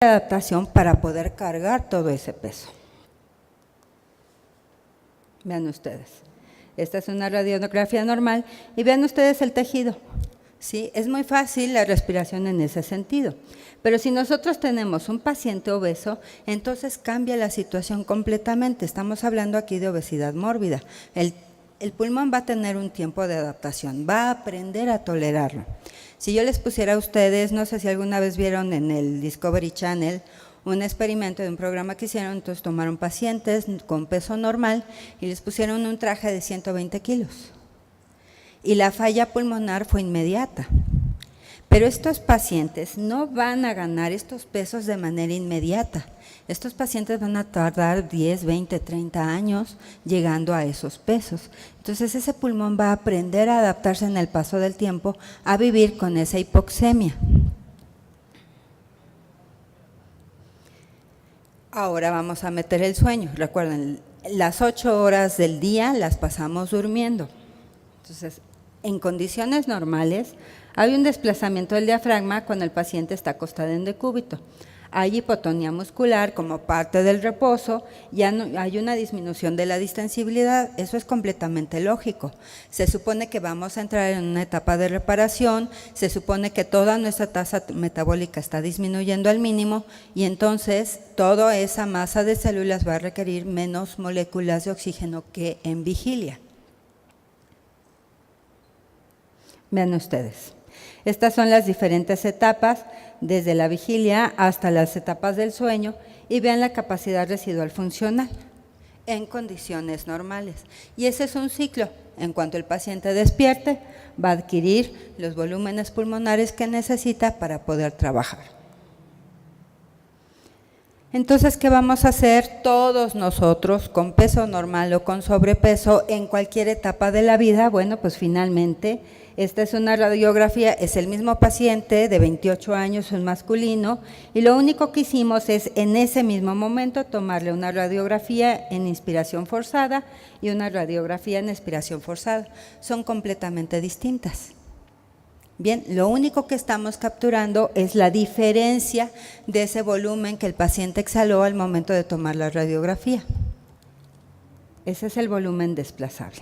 adaptación para poder cargar todo ese peso. Vean ustedes, esta es una radiografía normal y vean ustedes el tejido. ¿Sí? Es muy fácil la respiración en ese sentido, pero si nosotros tenemos un paciente obeso, entonces cambia la situación completamente. Estamos hablando aquí de obesidad mórbida. El pulmón va a tener un tiempo de adaptación, va a aprender a tolerarlo. Si yo les pusiera a ustedes, no sé si alguna vez vieron en el Discovery Channel un experimento de un programa que hicieron, entonces tomaron pacientes con peso normal y les pusieron un traje de 120 kilos. Y la falla pulmonar fue inmediata. Pero estos pacientes no van a ganar estos pesos de manera inmediata. Estos pacientes van a tardar 10, 20, 30 años llegando a esos pesos. Entonces ese pulmón va a aprender a adaptarse en el paso del tiempo a vivir con esa hipoxemia. Ahora vamos a meter el sueño. Recuerden, las 8 horas del día las pasamos durmiendo. Entonces, en condiciones normales, hay un desplazamiento del diafragma cuando el paciente está acostado en decúbito. Hay hipotonía muscular como parte del reposo, ya no, hay una disminución de la distensibilidad, eso es completamente lógico. Se supone que vamos a entrar en una etapa de reparación, se supone que toda nuestra tasa metabólica está disminuyendo al mínimo y entonces toda esa masa de células va a requerir menos moléculas de oxígeno que en vigilia. Vean ustedes, estas son las diferentes etapas, desde la vigilia hasta las etapas del sueño, y vean la capacidad residual funcional en condiciones normales. Y ese es un ciclo. En cuanto el paciente despierte, va a adquirir los volúmenes pulmonares que necesita para poder trabajar. Entonces, ¿qué vamos a hacer todos nosotros con peso normal o con sobrepeso en cualquier etapa de la vida? Bueno, pues finalmente, esta es una radiografía, es el mismo paciente de 28 años, un masculino, y lo único que hicimos es en ese mismo momento tomarle una radiografía en inspiración forzada y una radiografía en expiración forzada. Son completamente distintas. Bien, lo único que estamos capturando es la diferencia de ese volumen que el paciente exhaló al momento de tomar la radiografía. Ese es el volumen desplazable.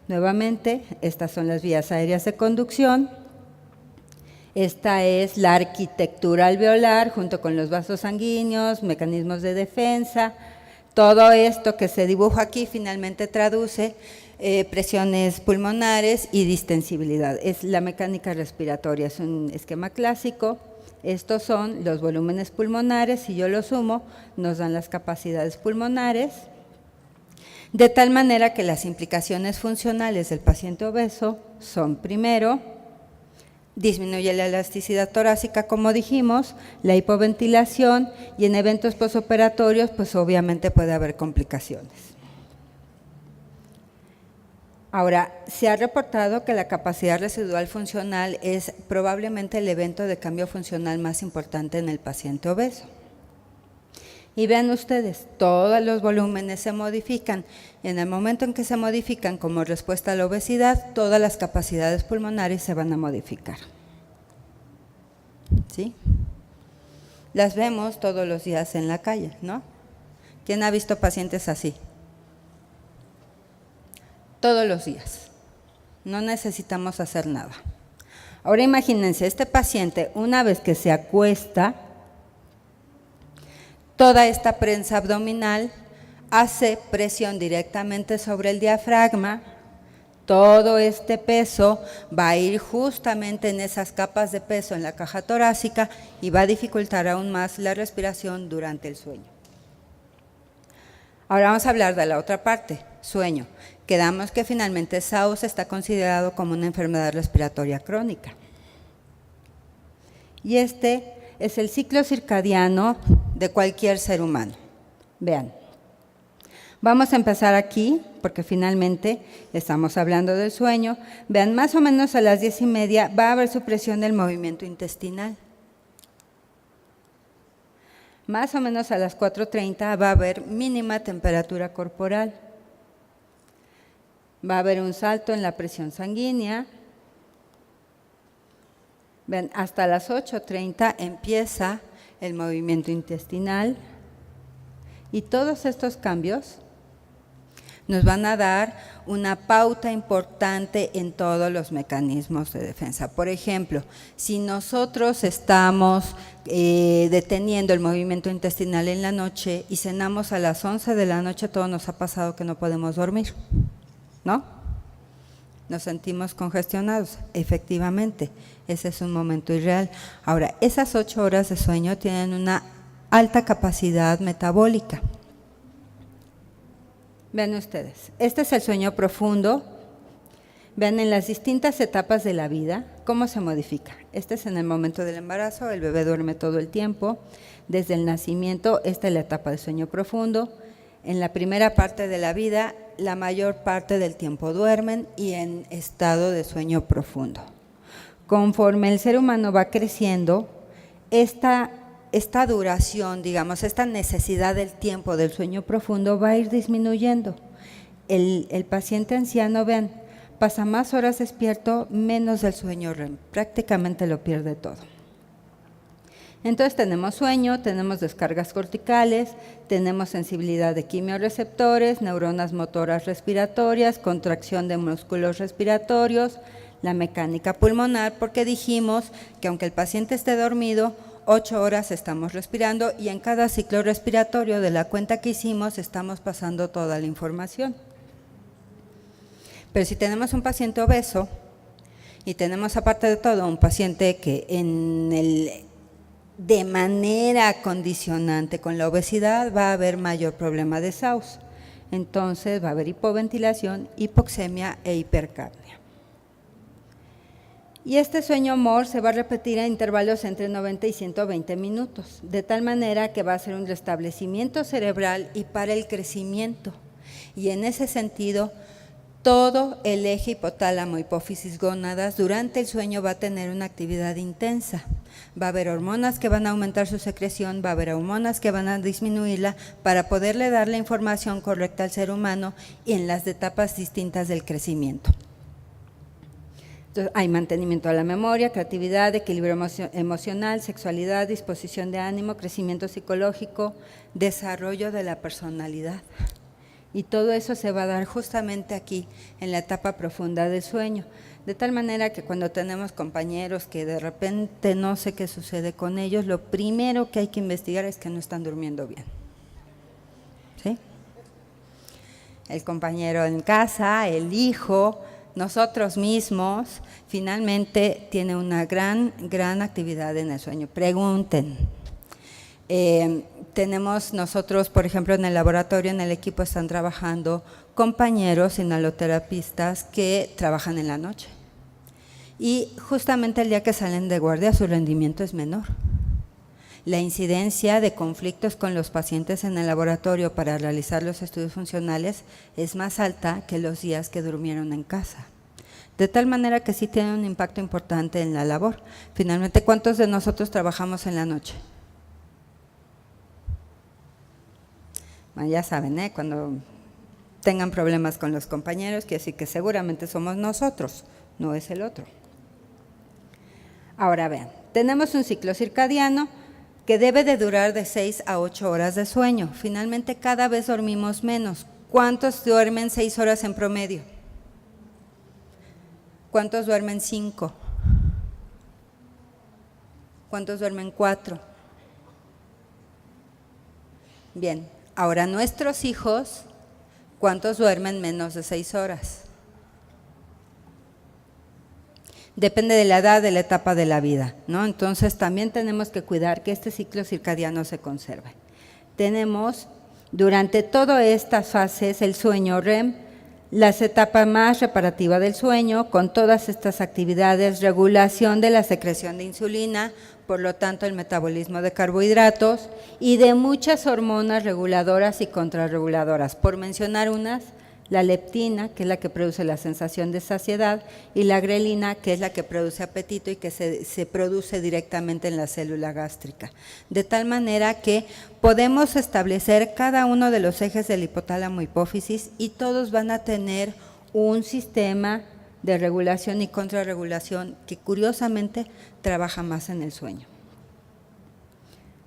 Nuevamente, estas son las vías aéreas de conducción. Esta es la arquitectura alveolar junto con los vasos sanguíneos, mecanismos de defensa. Todo esto que se dibuja aquí finalmente traduce presiones pulmonares y distensibilidad. Es la mecánica respiratoria, es un esquema clásico. Estos son los volúmenes pulmonares, si yo los sumo, nos dan las capacidades pulmonares, de tal manera que las implicaciones funcionales del paciente obeso son, primero, disminuye la elasticidad torácica, como dijimos, la hipoventilación, y en eventos posoperatorios, pues obviamente puede haber complicaciones. Ahora, se ha reportado que la capacidad residual funcional es probablemente el evento de cambio funcional más importante en el paciente obeso. Y vean ustedes, todos los volúmenes se modifican. En el momento en que se modifican como respuesta a la obesidad, todas las capacidades pulmonares se van a modificar. ¿Sí? Las vemos todos los días en la calle, ¿no? ¿Quién ha visto pacientes así? Todos los días. No necesitamos hacer nada. Ahora imagínense, este paciente, una vez que se acuesta, toda esta prensa abdominal hace presión directamente sobre el diafragma. Todo este peso va a ir justamente en esas capas de peso en la caja torácica y va a dificultar aún más la respiración durante el sueño. Ahora vamos a hablar de la otra parte, sueño. Quedamos que finalmente SAUS está considerado como una enfermedad respiratoria crónica. Y este es el ciclo circadiano de cualquier ser humano. Vean, vamos a empezar aquí, porque finalmente estamos hablando del sueño. Vean, más o menos a las 10:30 va a haber supresión del movimiento intestinal. Más o menos a las 4:30 va a haber mínima temperatura corporal. Va a haber un salto en la presión sanguínea. Ven, hasta las 8:30 empieza el movimiento intestinal, y todos estos cambios nos van a dar una pauta importante en todos los mecanismos de defensa. Por ejemplo, si nosotros estamos deteniendo el movimiento intestinal en la noche y cenamos a las 11 de la noche, todo nos ha pasado que no podemos dormir, ¿no? Nos sentimos congestionados, efectivamente, ese es un momento irreal. Ahora, esas 8 horas de sueño tienen una alta capacidad metabólica. Vean ustedes, este es el sueño profundo. Vean en las distintas etapas de la vida cómo se modifica. Este es en el momento del embarazo, el bebé duerme todo el tiempo. Desde el nacimiento, esta es la etapa de sueño profundo. En la primera parte de la vida, la mayor parte del tiempo duermen y en estado de sueño profundo. Conforme el ser humano va creciendo, esta duración, digamos, esta necesidad del tiempo del sueño profundo va a ir disminuyendo. El paciente anciano, vean, pasa más horas despierto, menos del sueño REM, prácticamente lo pierde todo. Entonces tenemos sueño, tenemos descargas corticales, tenemos sensibilidad de quimiorreceptores, neuronas motoras respiratorias, contracción de músculos respiratorios, la mecánica pulmonar, porque dijimos que aunque el paciente esté dormido, 8 horas estamos respirando y en cada ciclo respiratorio de la cuenta que hicimos estamos pasando toda la información. Pero si tenemos un paciente obeso y tenemos aparte de todo un paciente que de manera condicionante con la obesidad va a haber mayor problema de SAUS. Entonces va a haber hipoventilación, hipoxemia e hipercapnia. Y este sueño MOR se va a repetir a intervalos entre 90 y 120 minutos, de tal manera que va a ser un restablecimiento cerebral y para el crecimiento. Y en ese sentido, todo el eje hipotálamo, hipófisis, gónadas, durante el sueño va a tener una actividad intensa. Va a haber hormonas que van a aumentar su secreción, va a haber hormonas que van a disminuirla para poderle dar la información correcta al ser humano en las etapas distintas del crecimiento. Entonces, hay mantenimiento de la memoria, creatividad, equilibrio emocional, sexualidad, disposición de ánimo, crecimiento psicológico, desarrollo de la personalidad. Y todo eso se va a dar justamente aquí, en la etapa profunda del sueño. De tal manera que cuando tenemos compañeros que de repente no sé qué sucede con ellos, lo primero que hay que investigar es que no están durmiendo bien. ¿Sí? El compañero en casa, el hijo, nosotros mismos, finalmente tiene una gran actividad en el sueño. Pregunten. Tenemos nosotros, por ejemplo, en el laboratorio, en el equipo están trabajando compañeros inhaloterapistas que trabajan en la noche. Y justamente el día que salen de guardia su rendimiento es menor. La incidencia de conflictos con los pacientes en el laboratorio para realizar los estudios funcionales es más alta que los días que durmieron en casa. De tal manera que sí tiene un impacto importante en la labor. Finalmente, ¿cuántos de nosotros trabajamos en la noche? Bueno, ya saben, cuando tengan problemas con los compañeros, quiere decir que seguramente somos nosotros, no es el otro. Ahora vean, tenemos un ciclo circadiano que debe de durar de 6 a 8 horas de sueño. Finalmente, cada vez dormimos menos. ¿Cuántos duermen 6 horas en promedio? ¿Cuántos duermen 5? ¿Cuántos duermen 4? Bien, ahora nuestros hijos, ¿cuántos duermen menos de 6 horas? Depende de la edad, de la etapa de la vida, ¿no? Entonces también tenemos que cuidar que este ciclo circadiano se conserve. Tenemos durante todas estas fases el sueño REM, la etapa más reparativa del sueño, con todas estas actividades, regulación de la secreción de insulina, por lo tanto el metabolismo de carbohidratos y de muchas hormonas reguladoras y contrarreguladoras. Por mencionar unas, la leptina, que es la que produce la sensación de saciedad, y la grelina, que es la que produce apetito y que se produce directamente en la célula gástrica. De tal manera que podemos establecer cada uno de los ejes del hipotálamo hipófisis y todos van a tener un sistema de regulación y contrarregulación que curiosamente trabaja más en el sueño.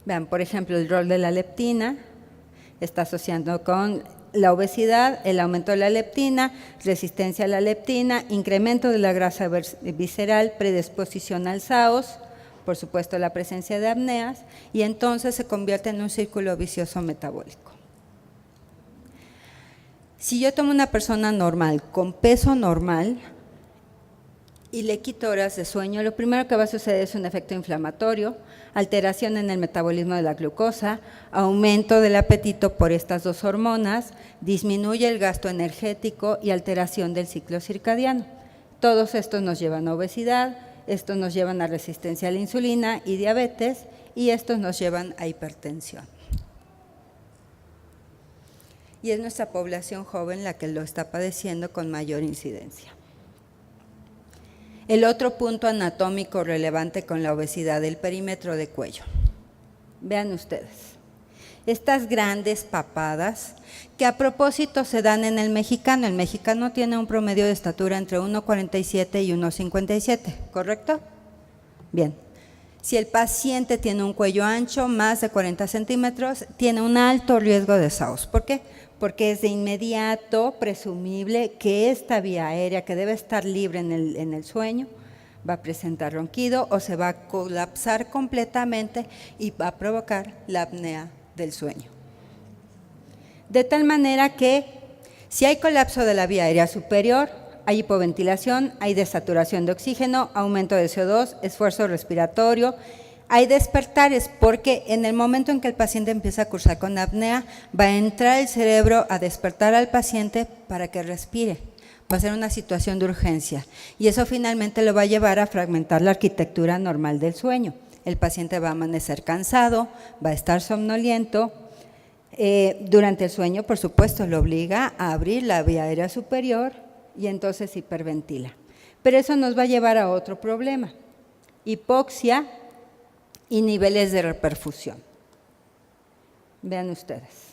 Vean, por ejemplo, el rol de la leptina está asociando con la obesidad, el aumento de la leptina, resistencia a la leptina, incremento de la grasa visceral, predisposición al SAOS, por supuesto la presencia de apneas, y entonces se convierte en un círculo vicioso metabólico. Si yo tomo una persona normal, con peso normal, y le quito horas de sueño, lo primero que va a suceder es un efecto inflamatorio, alteración en el metabolismo de la glucosa, aumento del apetito por estas dos hormonas, disminuye el gasto energético y alteración del ciclo circadiano. Todos estos nos llevan a obesidad, estos nos llevan a resistencia a la insulina y diabetes, y estos nos llevan a hipertensión. Y es nuestra población joven la que lo está padeciendo con mayor incidencia. El otro punto anatómico relevante con la obesidad, el perímetro de cuello. Vean ustedes, estas grandes papadas que a propósito se dan en el mexicano. El mexicano tiene un promedio de estatura entre 1,47 y 1,57, ¿correcto? Bien, si el paciente tiene un cuello ancho, más de 40 centímetros, tiene un alto riesgo de SAOS. ¿Por qué? Porque es de inmediato presumible que esta vía aérea, que debe estar libre en el sueño, va a presentar ronquido o se va a colapsar completamente y va a provocar la apnea del sueño. De tal manera que si hay colapso de la vía aérea superior, hay hipoventilación, hay desaturación de oxígeno, aumento de CO2, esfuerzo respiratorio. Hay despertares porque en el momento en que el paciente empieza a cursar con apnea, va a entrar el cerebro a despertar al paciente para que respire. Va a ser una situación de urgencia y eso finalmente lo va a llevar a fragmentar la arquitectura normal del sueño. El paciente va a amanecer cansado, va a estar somnoliento. Durante el sueño, por supuesto, lo obliga a abrir la vía aérea superior y entonces hiperventila. Pero eso nos va a llevar a otro problema, hipoxia y niveles de reperfusión. Vean ustedes.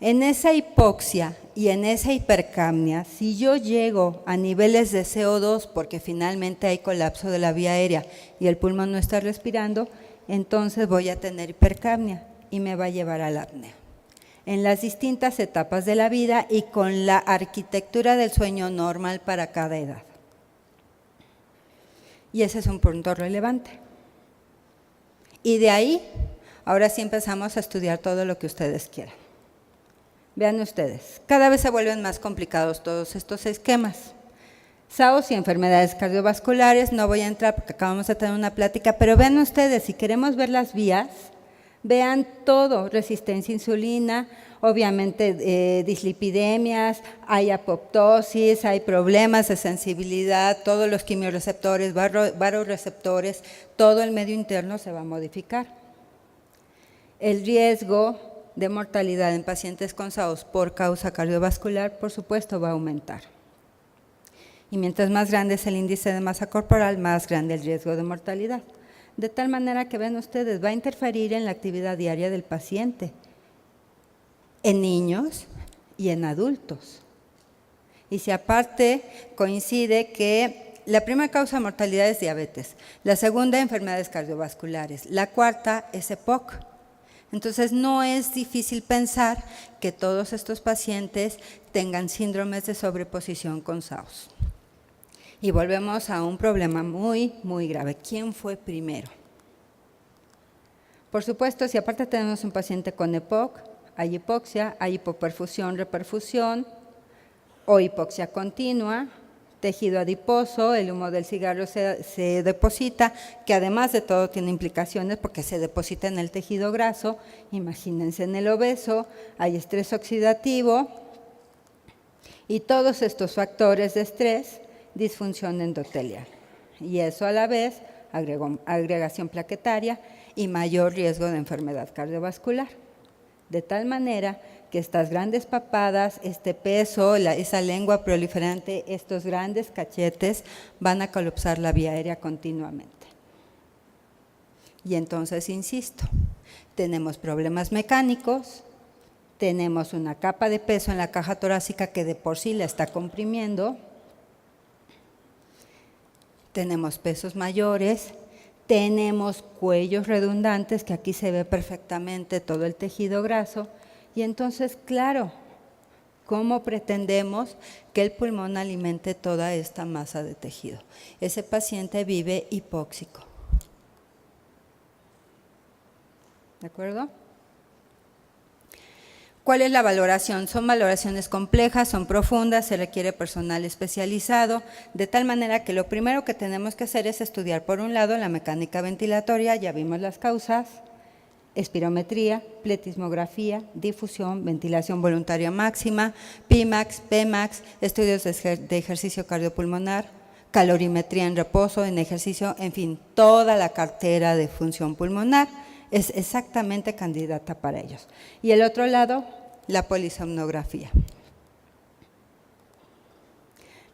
En esa hipoxia y en esa hipercapnia, si yo llego a niveles de CO2 porque finalmente hay colapso de la vía aérea y el pulmón no está respirando, entonces voy a tener hipercapnia y me va a llevar a la apnea. En las distintas etapas de la vida y con la arquitectura del sueño normal para cada edad. Y ese es un punto relevante. Y de ahí, ahora sí empezamos a estudiar todo lo que ustedes quieran. Vean ustedes, cada vez se vuelven más complicados todos estos esquemas. SAOS y enfermedades cardiovasculares, no voy a entrar porque acabamos de tener una plática, pero vean ustedes, si queremos ver las vías, vean todo, resistencia a insulina, obviamente dislipidemias, hay apoptosis, hay problemas de sensibilidad, todos los quimiorreceptores, varoreceptores, todo el medio interno se va a modificar. El riesgo de mortalidad en pacientes con SAOS por causa cardiovascular, por supuesto, va a aumentar. Y mientras más grande es el índice de masa corporal, más grande el riesgo de mortalidad. De tal manera que, ven ustedes, va a interferir en la actividad diaria del paciente, en niños y en adultos. Y si aparte coincide que la primera causa de mortalidad es diabetes, la segunda enfermedades cardiovasculares, la cuarta es EPOC. Entonces no es difícil pensar que todos estos pacientes tengan síndromes de sobreposición con SAOS. Y volvemos a un problema muy, muy grave. ¿Quién fue primero? Por supuesto, si aparte tenemos un paciente con EPOC, hay hipoxia, hay hipoperfusión, reperfusión o hipoxia continua, tejido adiposo, el humo del cigarro se deposita, que además de todo tiene implicaciones porque se deposita en el tejido graso. Imagínense en el obeso, hay estrés oxidativo y todos estos factores de estrés, disfunción endotelial. Y eso a la vez, agregación plaquetaria y mayor riesgo de enfermedad cardiovascular. De tal manera que estas grandes papadas, este peso, esa lengua proliferante, estos grandes cachetes van a colapsar la vía aérea continuamente. Y entonces, insisto, tenemos problemas mecánicos, tenemos una capa de peso en la caja torácica que de por sí la está comprimiendo, tenemos pesos mayores, Tenemos cuellos redundantes, que aquí se ve perfectamente todo el tejido graso, y entonces, claro, ¿cómo pretendemos que el pulmón alimente toda esta masa de tejido? Ese paciente vive hipóxico. ¿De acuerdo? ¿Cuál es la valoración? Son valoraciones complejas, son profundas, se requiere personal especializado, de tal manera que lo primero que tenemos que hacer es estudiar, por un lado, la mecánica ventilatoria, ya vimos las causas, espirometría, pletismografía, difusión, ventilación voluntaria máxima, PIMAX, PEMAX, estudios de ejercicio cardiopulmonar, calorimetría en reposo, en ejercicio, en fin, toda la cartera de función pulmonar es exactamente candidata para ellos. Y el otro lado, la polisomnografía.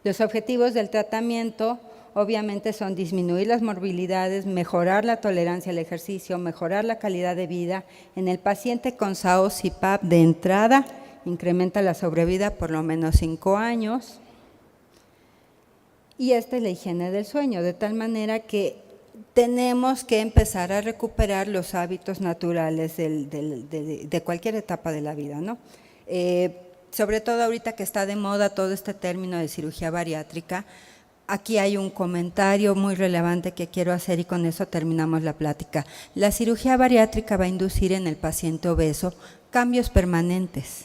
Los objetivos del tratamiento obviamente son disminuir las morbilidades, mejorar la tolerancia al ejercicio, mejorar la calidad de vida. En el paciente con SAO-CPAP de entrada, incrementa la sobrevida por lo menos 5 años. Y esta es la higiene del sueño, de tal manera que tenemos que empezar a recuperar los hábitos naturales de cualquier etapa de la vida, ¿no? Sobre todo ahorita que está de moda todo este término de cirugía bariátrica, aquí hay un comentario muy relevante que quiero hacer y con eso terminamos la plática. La cirugía bariátrica va a inducir en el paciente obeso cambios permanentes.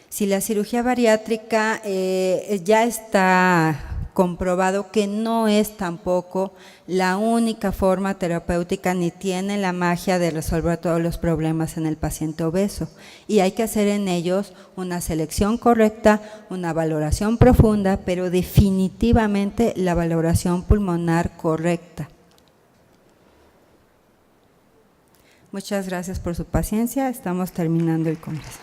Si la cirugía bariátrica ya está comprobado que no es tampoco la única forma terapéutica ni tiene la magia de resolver todos los problemas en el paciente obeso, y hay que hacer en ellos una selección correcta, una valoración profunda, pero definitivamente la valoración pulmonar correcta. Muchas gracias por su paciencia, estamos terminando el congreso.